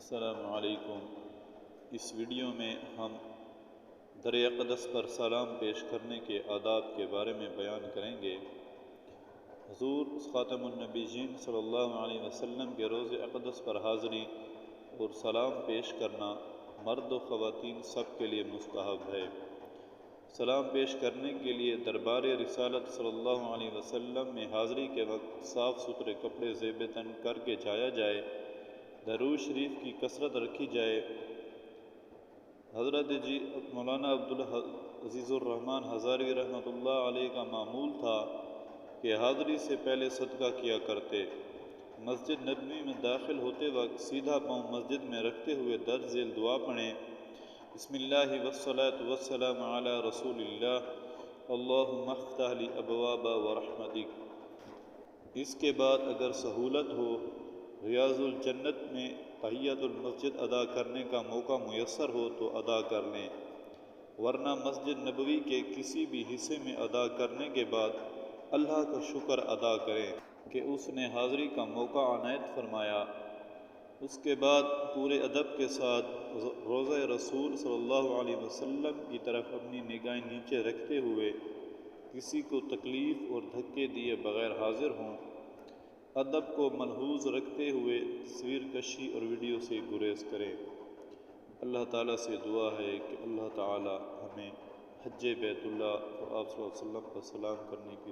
السلام علیکم۔ اس ویڈیو میں ہم در اقدس پر سلام پیش کرنے کے آداب کے بارے میں بیان کریں گے۔ حضور خاتم النبیین صلی اللہ علیہ وسلم کے روضہ اقدس پر حاضری اور سلام پیش کرنا مرد و خواتین سب کے لیے مستحب ہے۔ سلام پیش کرنے کے لیے دربار رسالت صلی اللہ علیہ وسلم میں حاضری کے وقت صاف ستھرے کپڑے زیب تن کر کے جایا جائے، درود شریف کی کثرت رکھی جائے۔ حضرت مولانا عبدالعزیز الرحمن ہزاروی رحمۃ اللہ علیہ کا معمول تھا کہ حاضری سے پہلے صدقہ کیا کرتے۔ مسجد نبوی میں داخل ہوتے وقت سیدھا پاؤں مسجد میں رکھتے ہوئے درج ذیل دعا پڑھیں، بسم اللہ والصلاة والسلام علی رسول اللہ، اللہم افتح لی ابواب ورحمتک۔ اس کے بعد اگر سہولت ہو ریاض الجنت میں تحیۃ المسجد ادا کرنے کا موقع میسر ہو تو ادا کر لیں، ورنہ مسجد نبوی کے کسی بھی حصے میں ادا کرنے کے بعد اللہ کا شکر ادا کریں کہ اس نے حاضری کا موقع عنایت فرمایا۔ اس کے بعد پورے ادب کے ساتھ روضہ رسول صلی اللہ علیہ وسلم کی طرف اپنی نگاہیں نیچے رکھتے ہوئے کسی کو تکلیف اور دھکے دیے بغیر حاضر ہوں۔ ادب کو ملحوظ رکھتے ہوئے تصویر کشی اور ویڈیو سے گریز کریں۔ اللہ تعالیٰ سے دعا ہے کہ اللہ تعالیٰ ہمیں حج بیت اللہ اور آپ صلی اللہ علیہ وسلم پر سلام کرنے کی